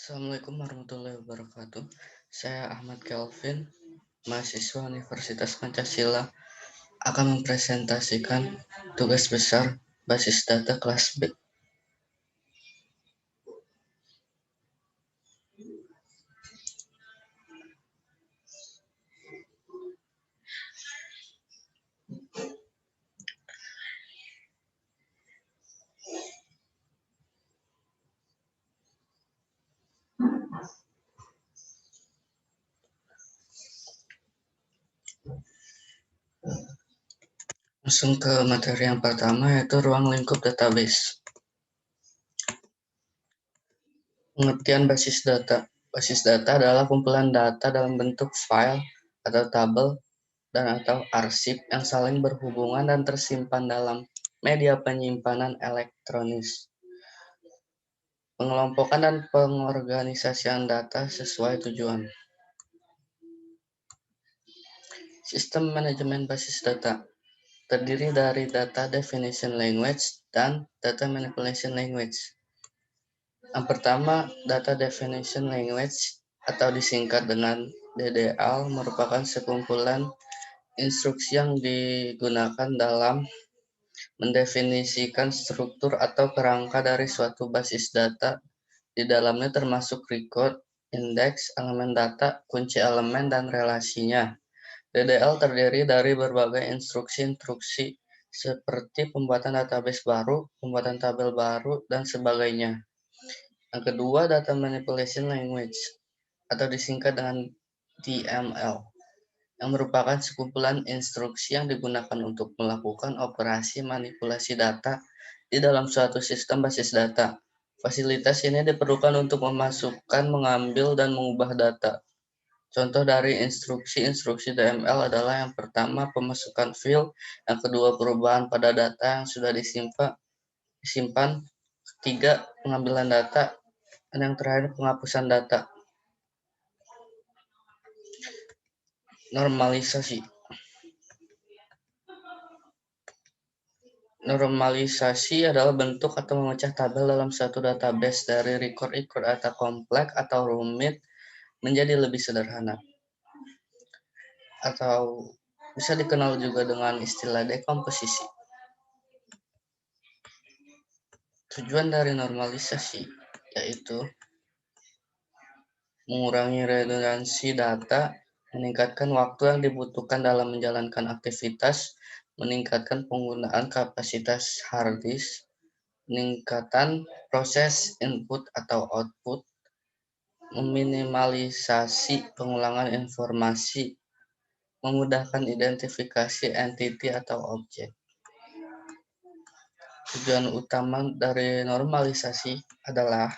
Assalamualaikum warahmatullahi wabarakatuh. Saya Ahmad Kelvin, mahasiswa Universitas Pancasila, akan mempresentasikan tugas besar basis data kelas B. Langsung ke materi yang pertama, yaitu ruang lingkup database. Pengertian basis data. Basis data adalah kumpulan data dalam bentuk file atau tabel dan atau arsip yang saling berhubungan dan tersimpan dalam media penyimpanan elektronis. Pengelompokan dan pengorganisasian data sesuai tujuan. Sistem manajemen basis data terdiri dari data definition language dan data manipulation language. Yang pertama, data definition language atau disingkat dengan DDL merupakan sekumpulan instruksi yang digunakan dalam mendefinisikan struktur atau kerangka dari suatu basis data. Di dalamnya termasuk record, indeks, elemen data, kunci elemen, dan relasinya. DDL terdiri dari berbagai instruksi-instruksi seperti pembuatan database baru, pembuatan tabel baru, dan sebagainya. Yang kedua, data manipulation language atau disingkat dengan DML, yang merupakan sekumpulan instruksi yang digunakan untuk melakukan operasi manipulasi data di dalam suatu sistem basis data. Fasilitas ini diperlukan untuk memasukkan, mengambil, dan mengubah data. Contoh dari instruksi-instruksi DML adalah yang pertama pemasukan field, yang kedua perubahan pada data yang sudah disimpan, ketiga pengambilan data, dan yang terakhir penghapusan data. Normalisasi. Normalisasi adalah bentuk atau memecah tabel dalam suatu database dari record-record atau kompleks atau rumit menjadi lebih sederhana. Atau bisa dikenal juga dengan istilah dekomposisi. Tujuan dari normalisasi yaitu mengurangi redundansi data, meningkatkan waktu yang dibutuhkan dalam menjalankan aktivitas, meningkatkan penggunaan kapasitas hard disk, peningkatan proses input atau output, meminimalisasi pengulangan informasi, memudahkan identifikasi entiti atau objek. Tujuan utama dari normalisasi adalah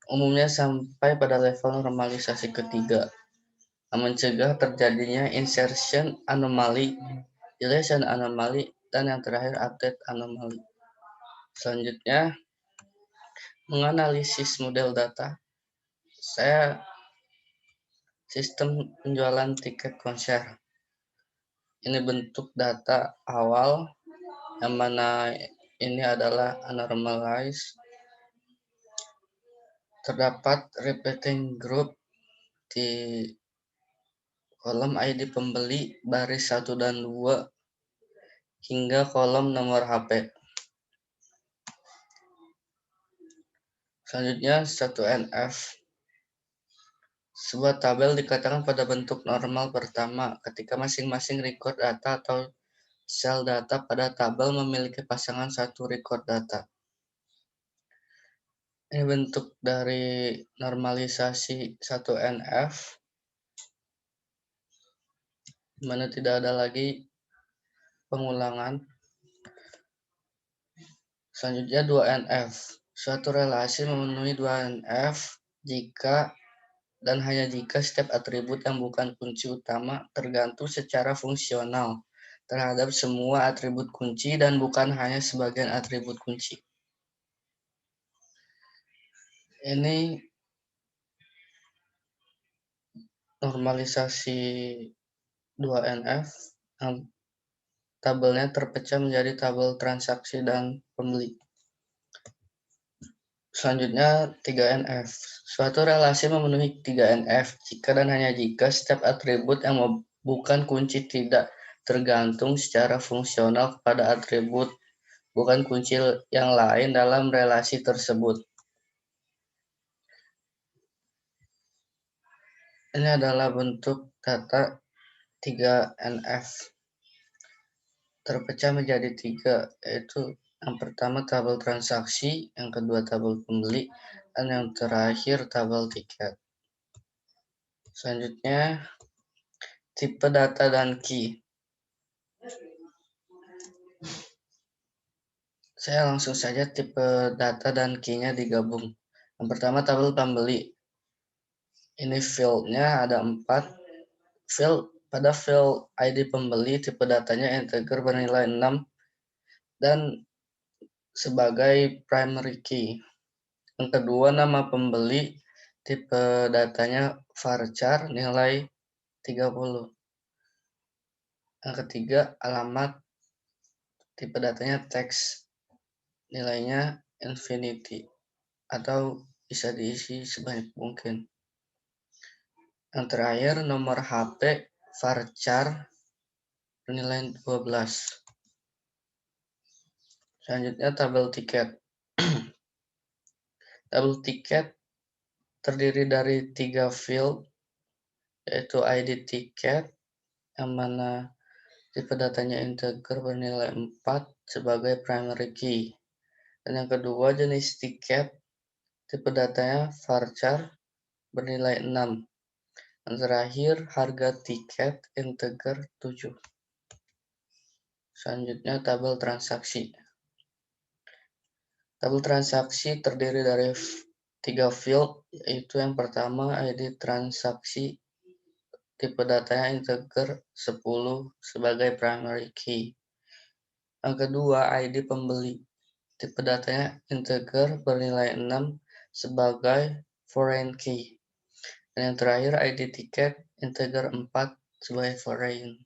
umumnya sampai pada level normalisasi ketiga, mencegah terjadinya insertion anomaly, deletion anomaly, dan yang terakhir update anomaly. Selanjutnya, menganalisis model data. Saya sistem penjualan tiket konser. Ini bentuk data awal yang mana ini adalah anormalized. Terdapat repeating group di kolom ID pembeli baris 1 dan 2 hingga kolom nomor HP. Selanjutnya 1NF. Sebuah tabel dikatakan pada bentuk normal pertama ketika masing-masing record data atau sel data pada tabel memiliki pasangan satu record data. Ini bentuk dari normalisasi 1NF, di mana tidak ada lagi pengulangan. Selanjutnya 2NF. Suatu relasi memenuhi 2NF jika dan hanya jika setiap atribut yang bukan kunci utama tergantung secara fungsional terhadap semua atribut kunci dan bukan hanya sebagian atribut kunci. Ini normalisasi 2NF yang tabelnya terpecah menjadi tabel transaksi dan pembeli. Selanjutnya 3NF. Suatu relasi memenuhi 3NF jika dan hanya jika setiap atribut yang bukan kunci tidak tergantung secara fungsional kepada atribut bukan kunci yang lain dalam relasi tersebut. Ini adalah bentuk data 3NF. Terpecah menjadi 3, yaitu yang pertama tabel transaksi, yang kedua tabel pembeli, dan yang terakhir tabel tiket. Selanjutnya, tipe data dan key. Saya langsung saja tipe data dan key-nya digabung. Yang pertama tabel pembeli. Ini field-nya ada 4. Pada field ID pembeli, tipe datanya integer bernilai 6 dan sebagai primary key. Yang kedua, nama pembeli, tipe datanya varchar, nilai 30. Yang ketiga, alamat, tipe datanya teks, nilainya infinity, atau bisa diisi sebanyak mungkin. Yang terakhir, nomor HP, varchar, nilai 12. Selanjutnya, tabel tiket. Tabel tiket terdiri dari 3 field, yaitu ID tiket, yang mana tipe datanya integer bernilai 4 sebagai primary key. Dan yang kedua jenis tiket, tipe datanya varchar bernilai 6. Dan terakhir harga tiket integer 7. Selanjutnya tabel transaksi. Tabel transaksi terdiri dari 3 field, yaitu yang pertama ID transaksi, tipe datanya integer 10 sebagai primary key. Yang kedua ID pembeli, tipe datanya integer bernilai 6 sebagai foreign key. Dan yang terakhir ID tiket integer 4 sebagai foreign.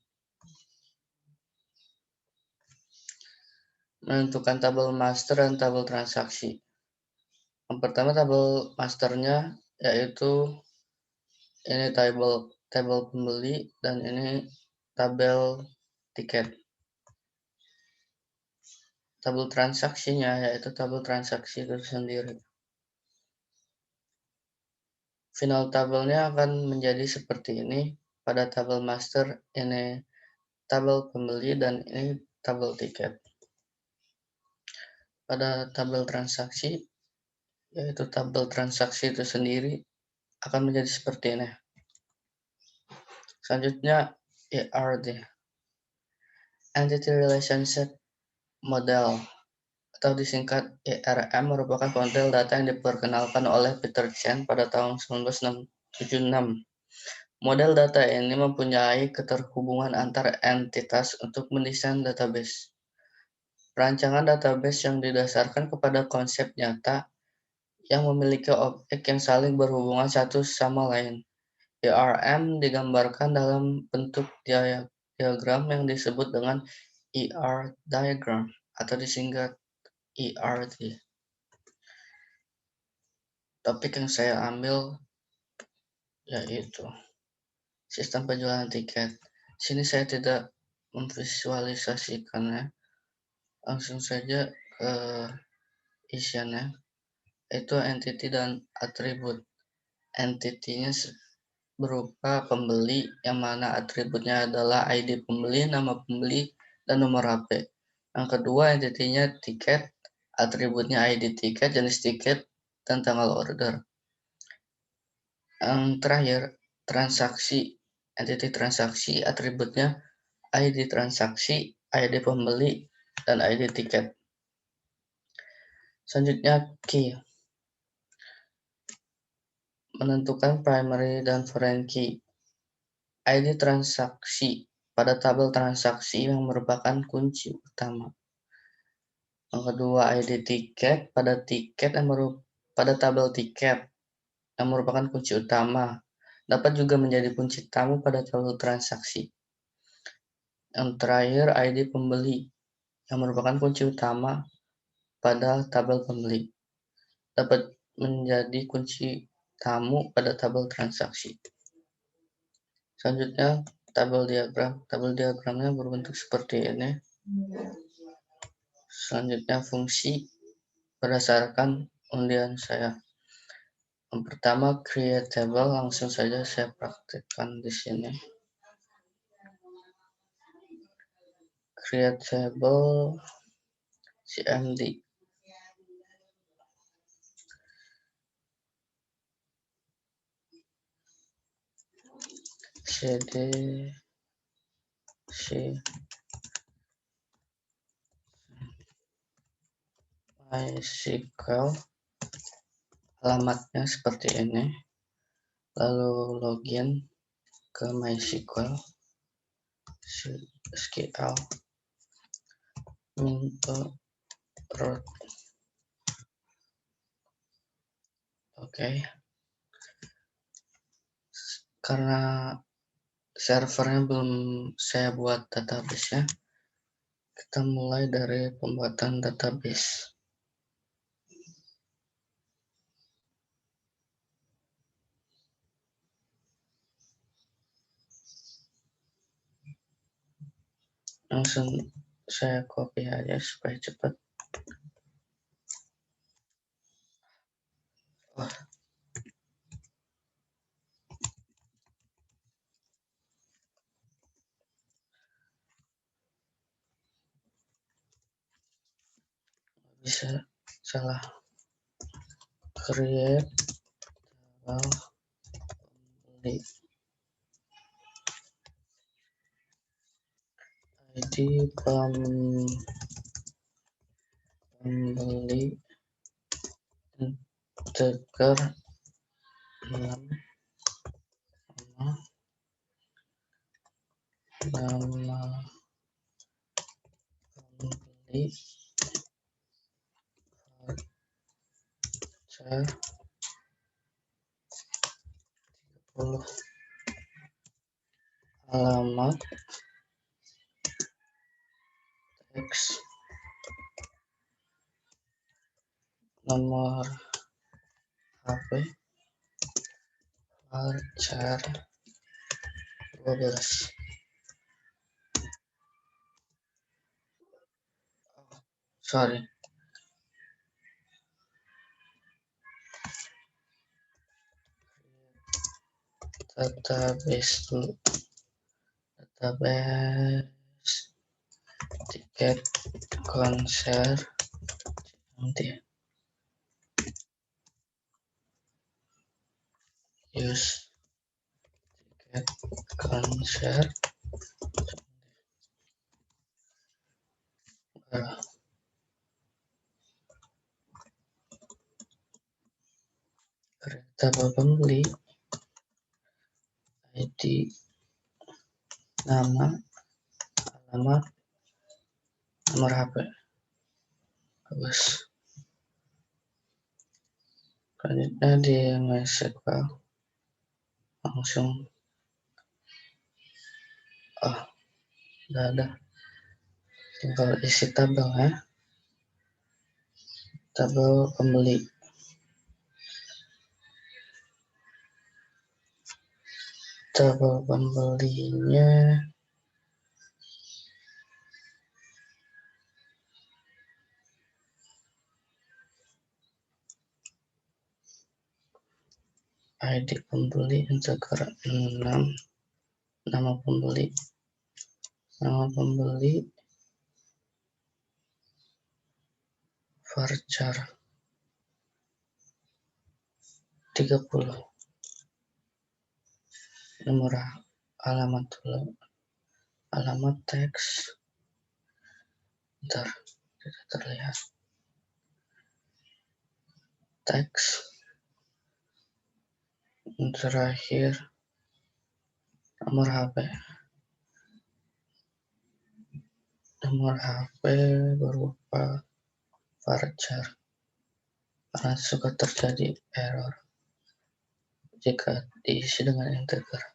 Menentukan tabel master dan tabel transaksi. Yang pertama tabel masternya yaitu ini tabel pembeli dan ini tabel tiket. Tabel transaksinya yaitu tabel transaksi itu sendiri. Final tabelnya akan menjadi seperti ini. Pada tabel master ini tabel pembeli dan ini tabel tiket. Pada tabel transaksi, yaitu tabel transaksi itu sendiri akan menjadi seperti ini. Selanjutnya ERD, Entity Relationship Model, atau disingkat ERM, merupakan model data yang diperkenalkan oleh Peter Chen pada tahun 1976. Model data ini mempunyai keterhubungan antar entitas untuk mendesain database. Perancangan database yang didasarkan kepada konsep nyata yang memiliki objek yang saling berhubungan satu sama lain. ERM digambarkan dalam bentuk diagram yang disebut dengan ER diagram atau disingkat ERD. Topik yang saya ambil yaitu sistem penjualan tiket. Sini saya tidak memvisualisasikannya, langsung saja ke isiannya, yaitu entity dan atribut. Entity-nya berupa pembeli, yang mana atributnya adalah ID pembeli, nama pembeli, dan nomor HP. Yang kedua, entity-nya tiket, atributnya ID tiket, jenis tiket, dan tanggal order. Yang terakhir, transaksi, entity transaksi, atributnya ID transaksi, ID pembeli, dan ID tiket. Selanjutnya, key. Menentukan primary dan foreign key. ID transaksi pada tabel transaksi yang merupakan kunci utama. Yang kedua, ID tiket pada pada tabel tiket yang merupakan kunci utama. Dapat juga menjadi kunci tamu pada tabel transaksi. Yang terakhir, ID pembeli yang merupakan kunci utama pada tabel pembeli. dapat menjadi kunci tamu pada tabel transaksi. Selanjutnya, tabel diagram. Tabel diagramnya berbentuk seperti ini. Selanjutnya, fungsi berdasarkan undian saya. Yang pertama, create table, langsung saja saya praktekkan di sini. Create table cmd. cd c MySQL, alamatnya seperti ini, lalu login ke MySQL, SQL, minta root. Oke. Karena servernya belum saya buat database-nya, kita mulai dari pembuatan database. Langsung saya copy aja supaya cepat. Bisa salah. Create pembeli ID pembeli integer 6, nama pembeli voucher 30, alamat teks, nomor HP voucher 12. Sorry, database dulu. Database tiket konser nanti use tiket konser tabel pembeli ID, nama, alamat, nomor HP. Bagus. Selanjutnya di MySQL langsung udah ada, tinggal isi tabelnya. Tabel pembeli, tabel pembelinya ID pembeli integer 6, nama pembeli voucher 30, nomor alamat dulu, alamat teks, ntar tidak terlihat, teks, terakhir nomor HP berupa voucher, karena suka terjadi error jika diisi dengan integer.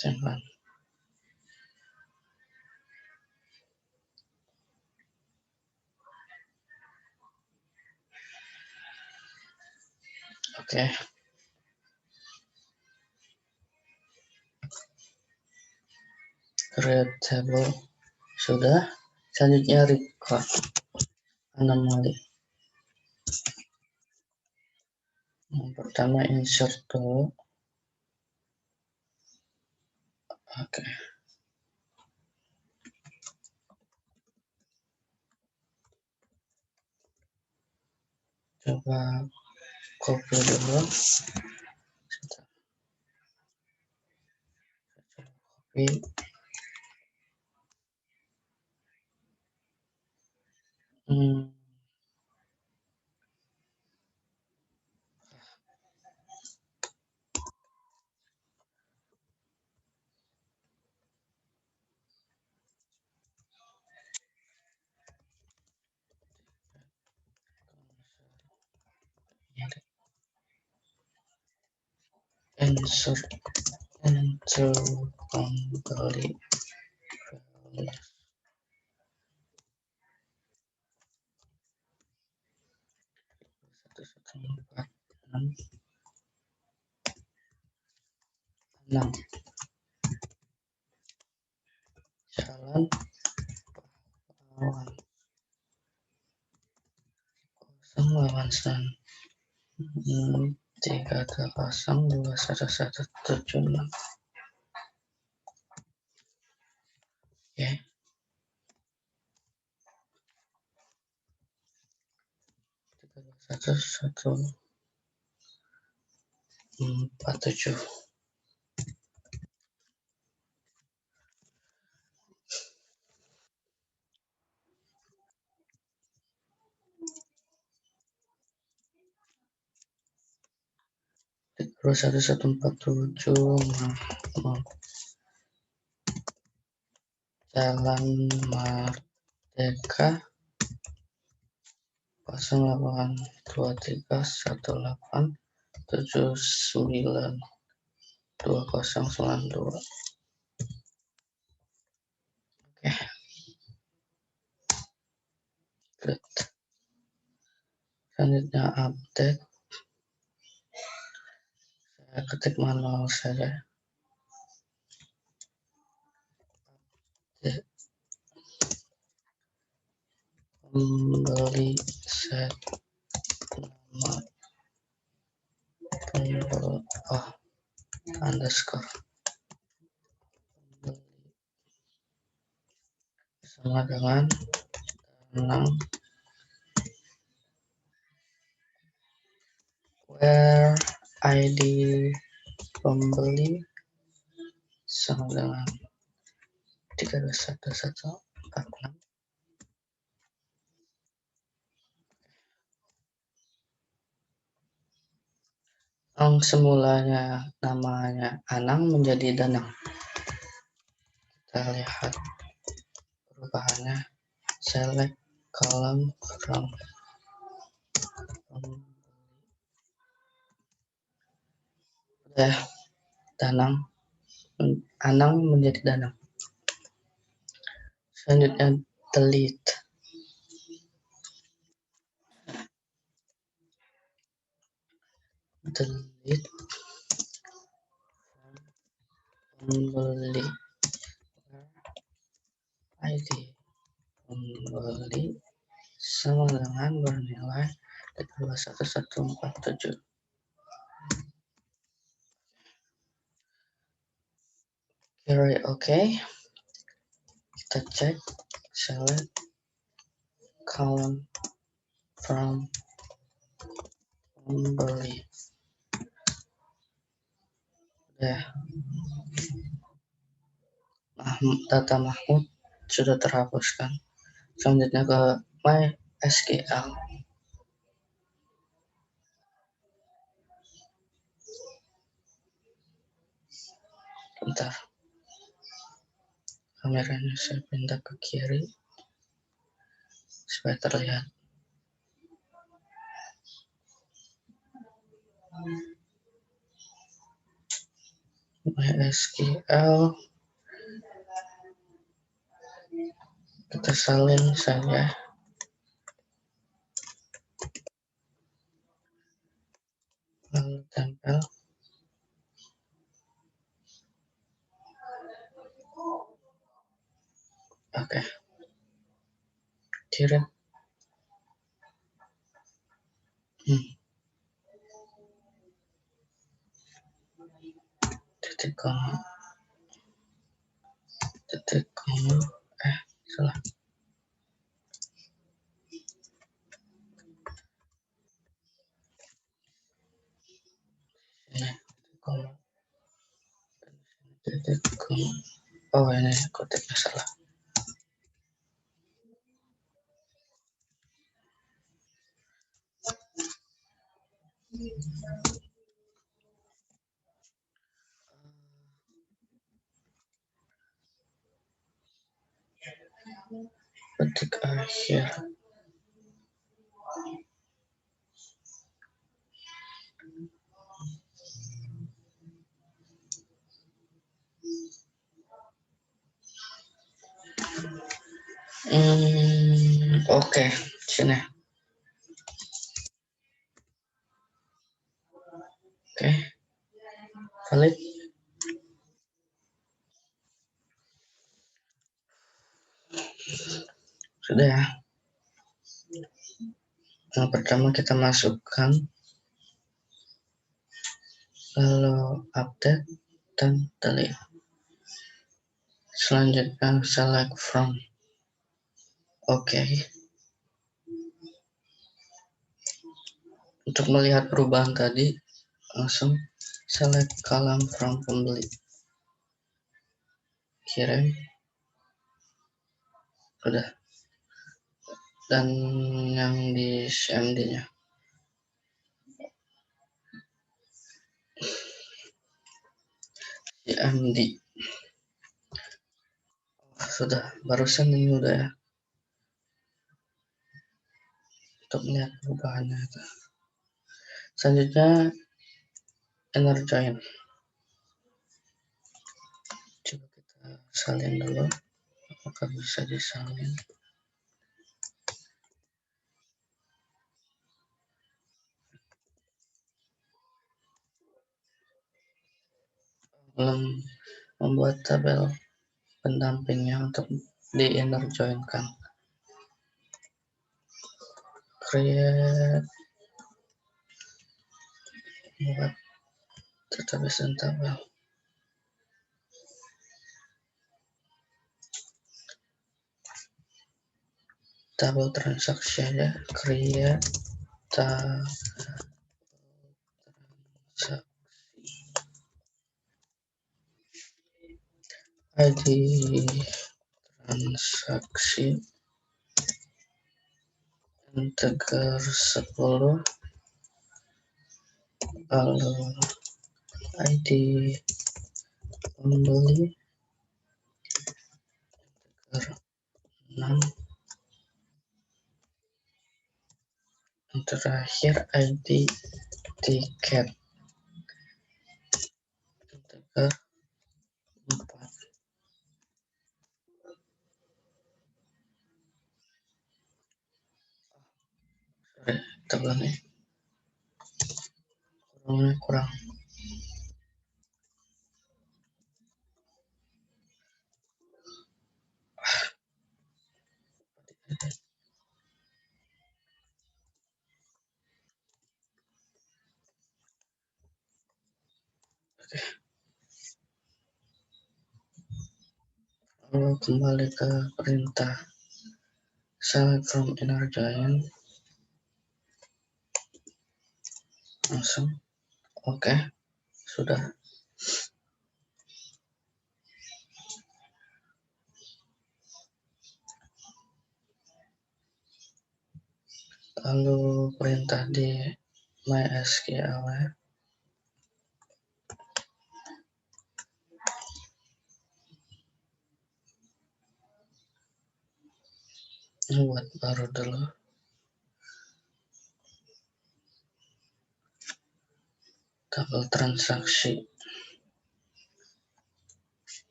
Simpan. Oke. Create table sudah. Selanjutnya record anomaly. Yang pertama insert dulu. Oke. Coba copy dulu. Copy. Insert into pembeli values 1146 jalan pahlawan 081320211176. Oke. 131147. Terus 1147 Jalan Merdeka 082318792092. Oke, good. Selanjutnya update. Saya ketik manual saja. Pembeli set nama pembeli underscore pembeli sama dengan Danang where ID pembeli sama dengan 32146. Yang semulanya namanya Anang menjadi Danang. Kita lihat perubahannya. Select column from udah Danang, Anang menjadi Danang. Selanjutnya delete. Delete pembeli ID pembeli sama dengan bernilai 21147. Kira oke. Kita cek select column from pembeli. Ya, data Mahmud sudah terhapuskan. Selanjutnya ke MySQL. Bentar, kameranya saya pindah ke kiri supaya terlihat. MySQL kita salin saja. kirim. Titik koma, salah. Ini titik koma, titik koma. Oh, ini kotaknya salah. Ketik akhir. Oke, sini. Oke, valid. Sudah ya. Yang pertama kita masukkan, lalu update dan delete. Selanjutnya select from. Oke. Untuk melihat perubahan tadi, langsung select column from pembeli. Kirim. Udah. Dan yang di CMD-nya. CMD. Sudah, barusan ini udah ya. Untuk melihat perubahannya itu. Selanjutnya inner join. Coba kita salin dulu. Apakah bisa disalin? Belum membuat tabel pendampingnya untuk di inner join kan. Create buat database dan tabel. Tabel transaksi aja. Create transaksi. ID transaksi integer 10, lalu ID pembeli integer 6, yang terakhir ID tiket integer 4. Sorry, tabelnya kurang. Lalu kembali ke perintah select from inner join, langsung oke. Sudah. Lalu perintah di MySQL buat baru dulu. Tabel transaksi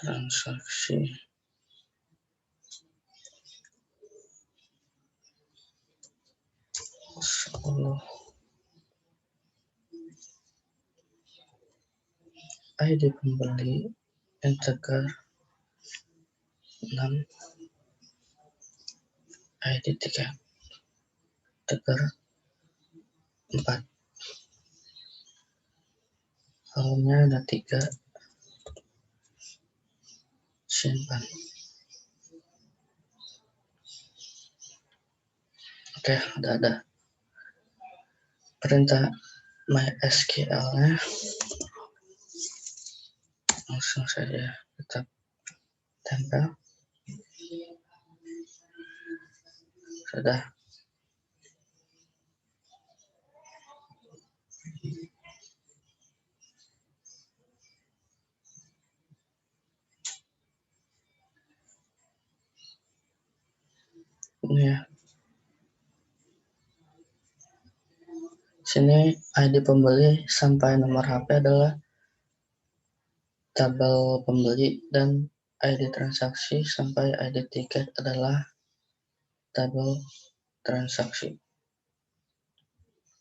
10, ID pembeli integer 6, ID tiket tegar 4. Helmnya ada 3. Simpan. Oke, udah ada. Perintah MySQL-nya langsung saja kita tempel. Sudah. Ini ya. Sini ID pembeli sampai nomor HP adalah tabel pembeli, dan ID transaksi sampai ID tiket adalah tabel transaksi.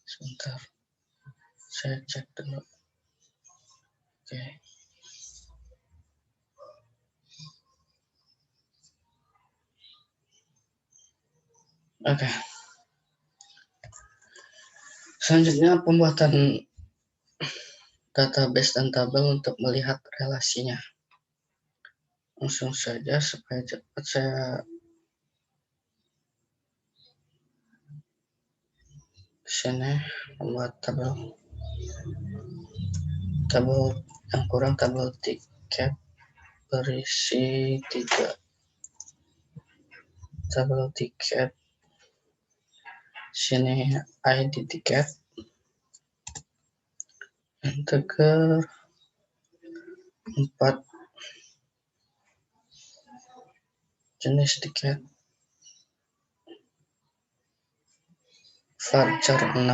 Sebentar, saya cek dulu. Oke. Oke. Selanjutnya pembuatan database dan tabel untuk melihat relasinya. Langsung saja supaya cepat saya sini membuat tabel yang kurang, tabel tiket berisi 3. Tabel tiket, sini ID tiket, integer 4, jenis tiket, varchar 6,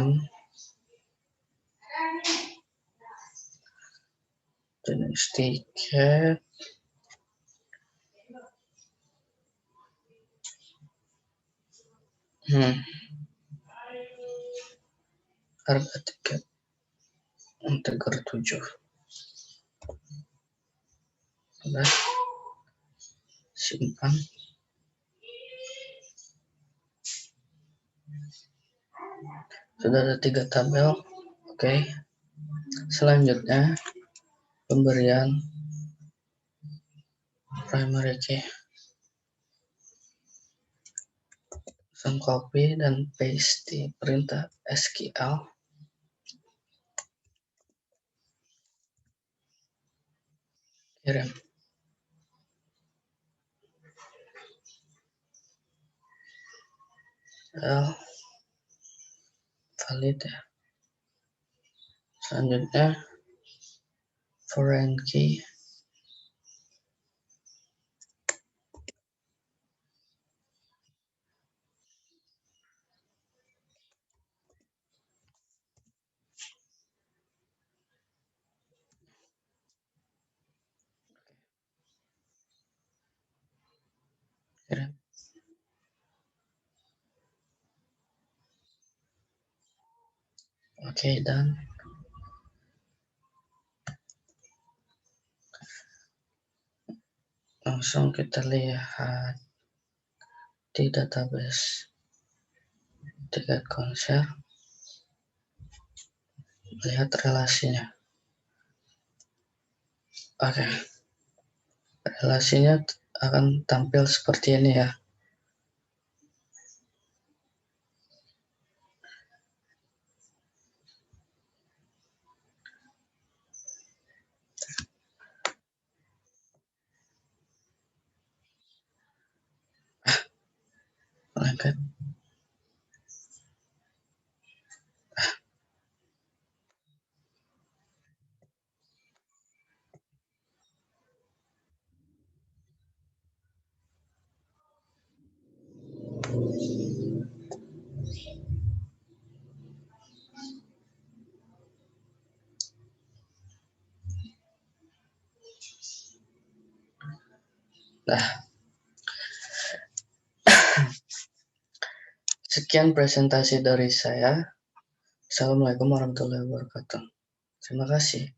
jenis tiket, harga tiket, integer 7. Sudah, simpan. Sudah ada 3 tabel. Oke. Selanjutnya pemberian primary key. Langsung copy dan paste di perintah SQL. Kirim. Valid ya. Selanjutnya foreign key. Kirim. Oke, dan langsung kita lihat di database tiket konser, lihat relasinya. Oke, relasinya akan tampil seperti ini ya. Lengket. Nah, sekian presentasi dari saya. Assalamualaikum warahmatullahi wabarakatuh. Terima kasih.